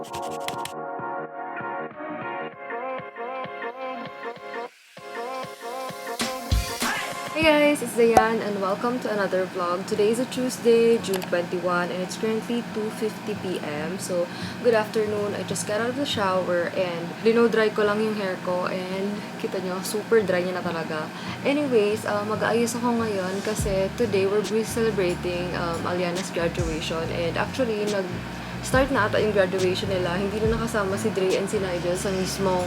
Hey guys, it's Dayan and welcome to another vlog. Today is a Tuesday, June 21 and it's currently 2:50 p.m. So, good afternoon. I just got out of the shower and lino-dry ko lang yung hair ko and kita nyo, super dry niya na talaga. Anyways, mag-aayos ako ngayon kasi today we're celebrating Aliana's graduation and actually start na ata yung graduation nila. Hindi na nakasama si Dre and si Nigel sa mismong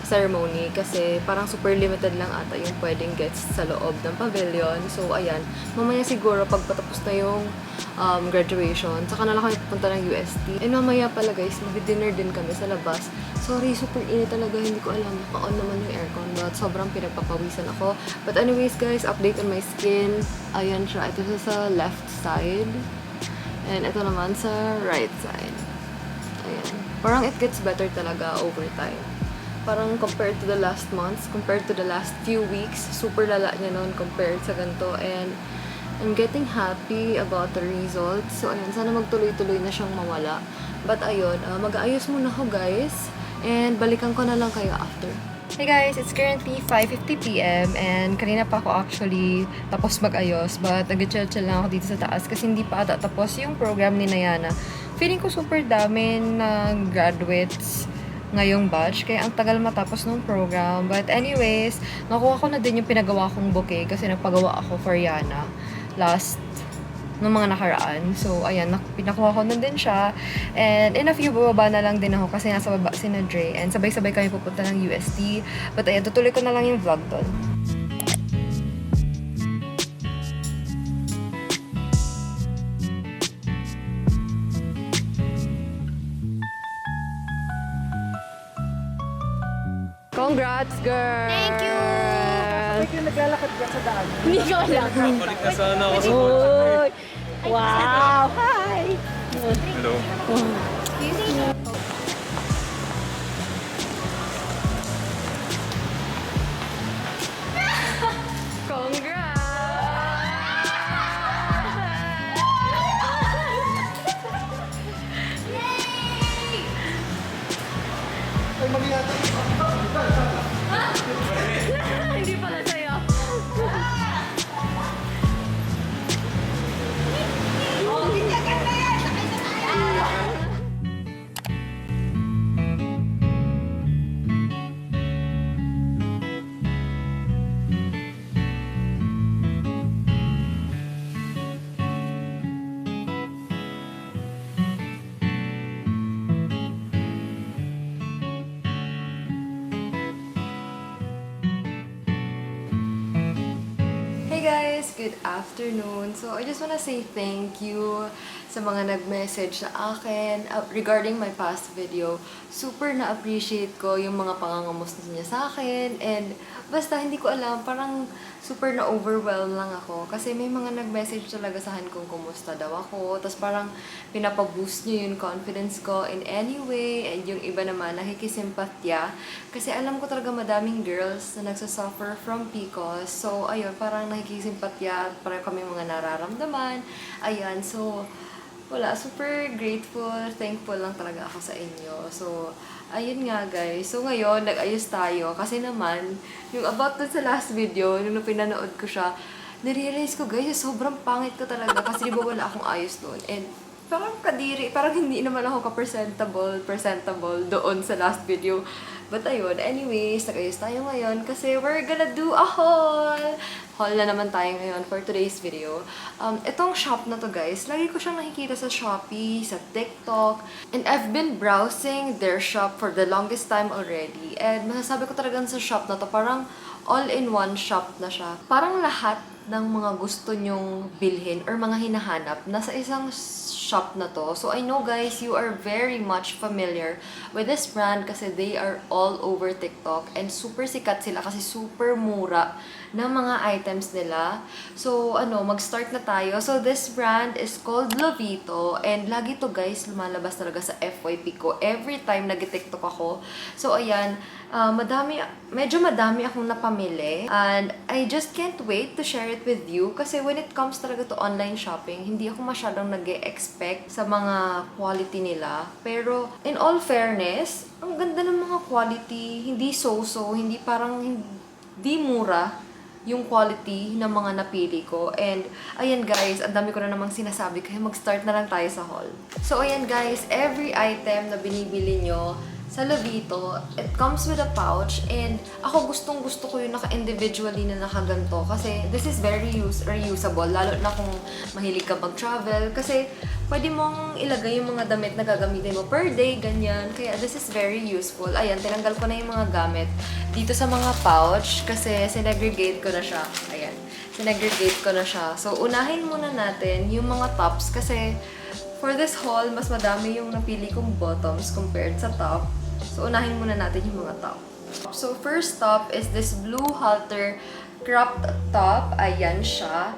ceremony kasi parang super limited lang ata yung pwedeng guests sa loob ng pavilion. So, ayan. Mamaya siguro pag patapos na yung graduation, saka na lang kami pupunta ng UST. And mamaya pala guys, mag-dinner din kami sa labas. Sorry, super init talaga. Hindi ko alam. Naka-on naman yung aircon. But sobrang pinagpapawisan ako. But anyways guys, update on my skin. Ayan siya. Ito siya sa left side. And ito naman sa right side. Ayan. Parang it gets better talaga over time. Parang compared to the last months, compared to the last few weeks, super lala niya noon compared sa ganito. And I'm getting happy about the results. So, ayun. Sana magtuloy-tuloy na siyang mawala. But, ayun. Mag-aayos muna ako, guys. And balikan ko na lang kayo after. Hey guys, it's currently 5:50 p.m. and kanina pa ako actually tapos mag-ayos but nag-chill-chill lang ako dito sa taas kasi hindi pa ata tapos yung program ni Nayana. Feeling ko super dami na graduates ngayong batch kaya ang tagal matapos ng program. But anyways, nakuha ko na din yung pinagawa kong bouquet kasi nagpagawa ako for Yana last ng mga nakaraan. So, ayan, pinakuha ko na din siya. And in a few, bababa na lang din ako kasi nasa baba si na Dre. And sabay-sabay kami pupunta ng UST. But ayan, tutuloy ko na lang yung vlog doon. Congrats, girl! Thank you! Bakit yung naglalakad ka sa daan? Hindi ko alam. Balik na sana ako sa Uy! Wow! Hi! Hello. Ay, mali yata. Hindi pala sa'yo. Hey guys! Good afternoon! So, I just wanna say thank you sa mga nag-message sa akin regarding my past video. Super na-appreciate ko yung mga pangangamusta niya sa akin and basta hindi ko alam, parang super na-overwhelm lang ako kasi may mga nag-message talaga sa akin kung kumusta daw ako. Tapos parang pinapaboost niyo yung confidence ko in any way and yung iba naman nakikisimpatya kasi alam ko talaga madaming girls na nagsasuffer from PCOS. So, ayun, parang nakikisimpatya, parang kami mga nararamdaman. Ayan, so wala, super grateful, thankful lang talaga ako sa inyo. So, ayun nga guys. So, ngayon, nag-ayos tayo. Kasi naman, yung about dun sa last video, nung pinanood ko siya, narealize ko guys, sobrang pangit ko talaga. Kasi di ba wala akong ayos doon. And parang kadiri, parang hindi naman ako presentable doon sa last video. But ayun, anyways, nag-ayos tayo ngayon kasi we're gonna do a haul! Haul na naman tayo ngayon for today's video. Itong shop na to guys, lagi ko siyang nakikita sa Shopee, sa TikTok, and I've been browsing their shop for the longest time already. And masasabi ko talagang sa shop na to, parang all-in-one shop na siya. Parang lahat ng mga gusto nyong bilhin or mga hinahanap nasa isang shop na to. So, I know guys, you are very much familiar with this brand kasi they are all over TikTok and super sikat sila kasi super mura ng mga items nila. So, mag-start na tayo. So, this brand is called Lovito and lagi to guys lumalabas talaga sa FYP ko every time nag-TikTok ako. So, ayan, medyo madami akong napamili and I just can't wait to share share it with you kasi when it comes talaga to online shopping, hindi ako masyadong nag-expect sa mga quality nila. Pero in all fairness, ang ganda ng mga quality, hindi so-so, hindi parang hindi mura yung quality ng mga napili ko. And, ayan guys, ang dami ko na namang sinasabi kaya mag-start na lang tayo sa haul. So, ayan guys, every item na binibili nyo sa Lovito, it comes with a pouch and ako gustong-gusto ko yung naka-individually na nakaganto kasi this is very reusable, lalo na kung mahilig ka mag-travel kasi pwede mong ilagay yung mga damit na gagamitin mo per day, ganyan. Kaya this is very useful. Ayan, tinanggal ko na yung mga gamit dito sa mga pouch kasi sinegregate ko na siya. Ayan, sinegregate ko na siya. So, unahin muna natin yung mga tops kasi for this haul, mas madami yung napili kong bottoms compared sa top. So, unahin muna natin yung mga top. So, first top is this blue halter cropped top. Ayan siya.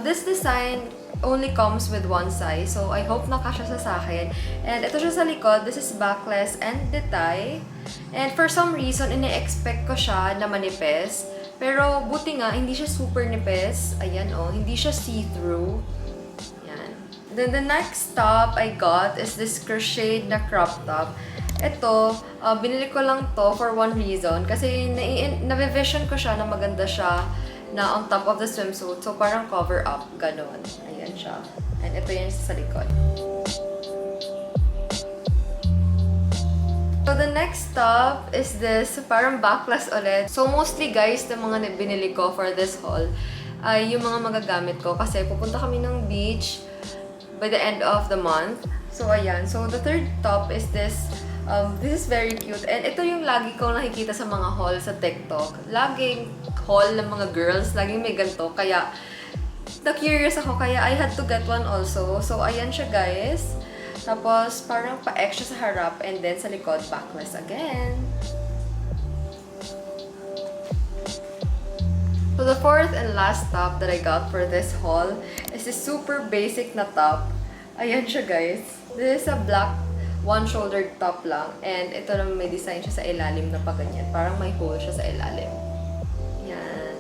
This design only comes with one size. So, I hope nakasya sa akin. And ito siya sa likod. This is backless and detay. And for some reason, ini-expect ko siya na manipis. Pero buti nga, hindi siya super nipis. Ayan oh, hindi siya see-through. Yan. Then the next top I got is this crocheted na crop top. Ito, binili ko lang to for one reason. Kasi na-vision ko siya na maganda siya na on top of the swimsuit. So, parang cover up. Ganon. Ayan siya. And ito yan sa likod. So, the next top is this parang backless ulit. So, mostly guys, the mga binili ko for this haul ay yung mga magagamit ko. Kasi pupunta kami ng beach by the end of the month. So, ayan. So, the third top is this. This is very cute. And ito yung lagi ko nakikita sa mga haul sa TikTok. Laging haul ng mga girls. Laging may ganito. Kaya, na-curious ako. Kaya, I had to get one also. So, ayan siya guys. Tapos, parang pa-extra sa harap. And then, sa likod, backless again. So, the fourth and last top that I got for this haul is this super basic na top. Ayan siya guys. This is a black one-shouldered top lang. And ito naman may design siya sa ilalim na paganyan. Parang may hole siya sa ilalim. Yan.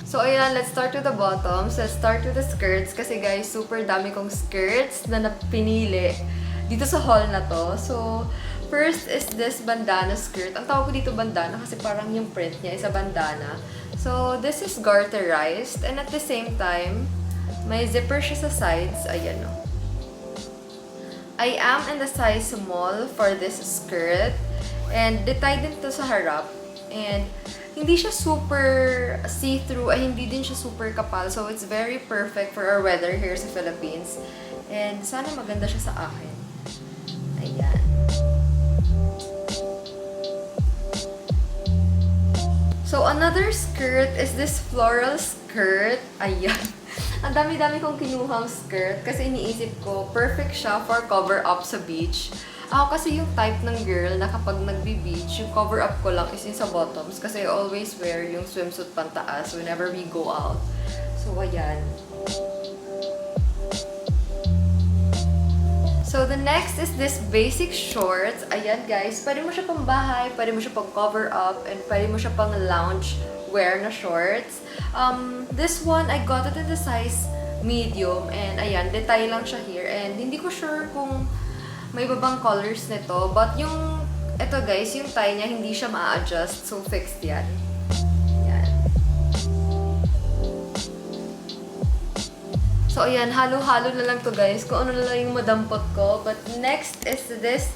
So, ayan. Let's start with the bottoms. Let's start with the skirts. Kasi guys, super dami kong skirts na napinili dito sa haul na to. So, first is this bandana skirt. Ang tawag ko dito bandana kasi parang yung print niya is a bandana. So, this is garterized. And at the same time, may zipper siya sa sides. Ayan o. I am in the size small for this skirt. And detay din to sa harap. And hindi siya super see-through. Ay, hindi din siya super kapal. So, it's very perfect for our weather here sa Philippines. And sana maganda siya sa akin. Ayan. So, another skirt is this floral skirt. Ayan. Ang dami-dami kong kinuhang skirt kasi iniisip ko, perfect siya for cover up sa beach. Ako kasi yung type ng girl na kapag nagbi-beach, yung cover up ko lang is yung sa bottoms kasi I always wear yung swimsuit pantaas whenever we go out. So, ayan. So, the next is this basic shorts. Ayan guys, pwede mo siya pang bahay, pwede mo siya pang cover up, and pwede mo siya pang lounge wear na shorts. This one, I got it in the size medium. And ayan, detay lang siya here. And hindi ko sure kung may babang colors nito. But yung, ito guys, yung tie niya, hindi siya ma-adjust. So, fixed yan. Yan. So, ayan, halo-halo na lang to guys. Kung ano na lang yung madampot ko. But next is this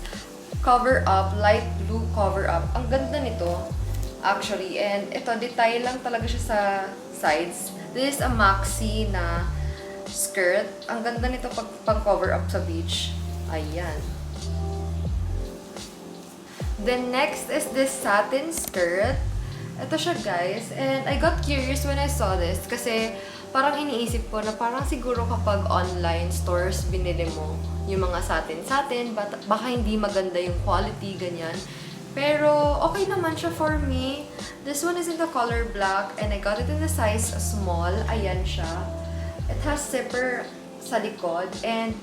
cover up, light blue cover up. Ang ganda nito. Actually, and ito, detay lang talaga siya sa sides. This is a maxi na skirt. Ang ganda nito pag cover up sa beach. Ayan. Then next is this satin skirt. Ito siya guys. And I got curious when I saw this kasi parang iniisip ko na parang siguro kapag online stores binili mo yung mga satin-satin, baka hindi maganda yung quality, ganyan. Pero, okay naman siya for me. This one is in the color black and I got it in the size small. Ayan siya. It has zipper sa likod and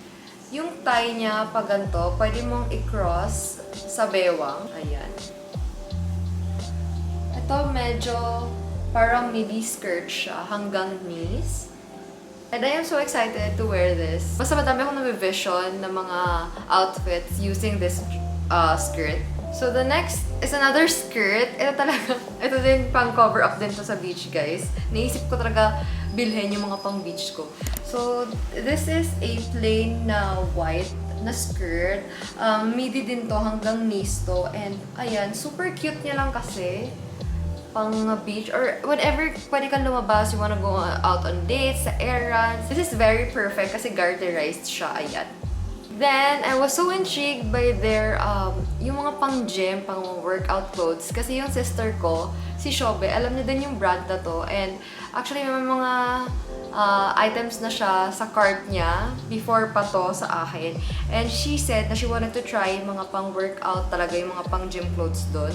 yung tie niya pag ganito, pwede mong i-cross sa bewang. Ayan. Ito medyo Parang midi skirt siya hanggang knees. And I am so excited to wear this. Basta madami akong nabivision ng mga outfits using this skirt. So the next is another skirt. Ito din pang cover up din to sa beach, guys. Naisip ko talaga bilhin yung mga pang beach ko. So this is a plain na white na skirt. Midi din to hanggang knees to. And ayan, super cute niya lang kasi. Pang beach or whenever pwede kang lumabas, you wanna go out on dates, sa errands. This is very perfect kasi garterized siya, ayan. Then, I was so intrigued by their, yung mga pang gym, pang workout clothes. Kasi yung sister ko, si Shobe, alam niya din yung brand na to. And actually, may mga items na siya sa cart niya before pa to sa akin. And she said na she wanted to try yung mga pang workout talaga, yung mga pang gym clothes doon.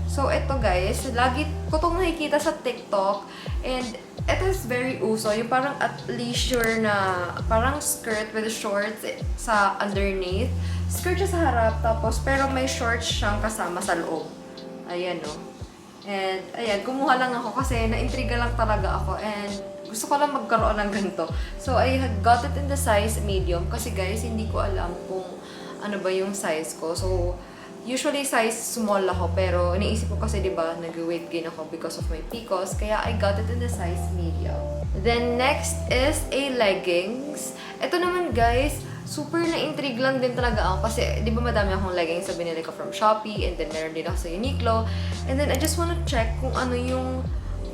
So, ito guys, lagi ko itong nakikita sa TikTok. And ito is very uso. Yung parang at leisure na parang skirt with shorts sa underneath. Skirt siya sa harap, tapos pero may shorts siyang kasama sa loob. Ayan, no? And, ayan, kumuha lang ako kasi na-intriga lang talaga ako. And gusto ko lang magkaroon ng ganito. So, I got it in the size medium. Kasi guys, hindi ko alam kung ano ba yung size ko. So, usually size small ako, pero iniisip ko kasi, di ba, nag-weight gain ako because of my PCOS, kaya I got it in the size medium. Then next is a leggings. Ito naman guys, super na-intrigue lang din talaga ako kasi, di ba, madami akong leggings na binili ko from Shopee, and then meron din ako sa Uniqlo. And then I just wanna check kung ano yung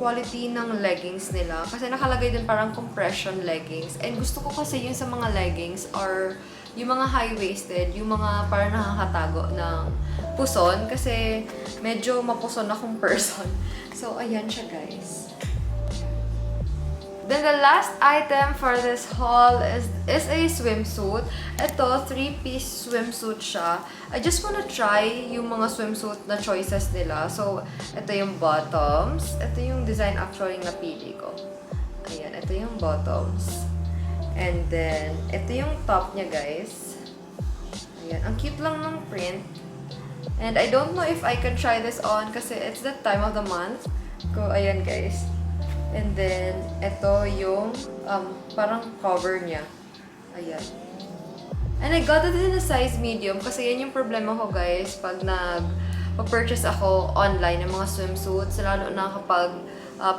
quality ng leggings nila. Kasi nakalagay din parang compression leggings. And gusto ko kasi yung sa mga leggings or yung mga high-waisted, yung mga parang nakakatago ng puson. Kasi medyo mapuson akong person. So, ayan siya, guys. Then, the last item for this haul is a swimsuit. Ito, 3-piece swimsuit siya. I just wanna try yung mga swimsuit na choices nila. So, ito yung bottoms. Ito yung design actually na napili ko. Ayan, ito yung bottoms. And then, ito yung top niya, guys. Ayan, ang cute lang ng print. And I don't know if I can try this on kasi it's the time of the month. Ayan, guys. And then, ito yung parang cover niya. Ayan. And I got it in a size medium kasi yan yung problema ko, guys, pag nag-purchase ako online ng mga swimsuits, lalo na kapag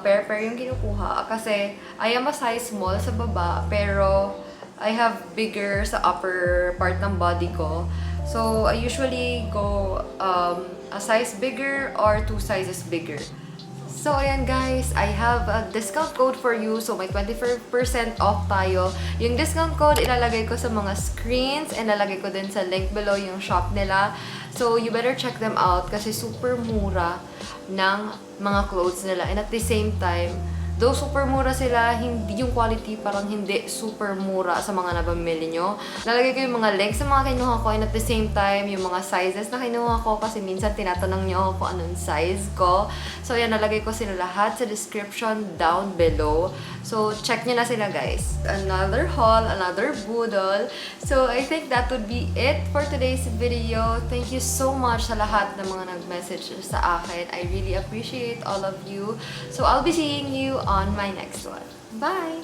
pair-pair yung kinukuha. Kasi I am a size small sa baba, pero I have bigger sa upper part ng body ko. So, I usually go a size bigger or 2 sizes bigger. So, ayan guys, I have a discount code for you. So, may 24% off tayo. Yung discount code, ilalagay ko sa mga screens and ilalagay ko din sa link below yung shop nila. So, you better check them out kasi super mura ng mga clothes nila. And at the same time, though super mura sila, hindi yung quality parang hindi super mura sa mga nabamili nyo. Nalagay ko yung mga links sa mga kinuha ko and at the same time, yung mga sizes na kinuha ko kasi minsan tinatanong nyo ako kung anong size ko. So yan, nalagay ko sila lahat sa description down below. So check nyo na sila guys. Another haul, another boodle. So I think that would be it for today's video. Thank you so much sa lahat ng mga nag-message sa akin. I really appreciate all of you. So I'll be seeing you on my next one. Bye!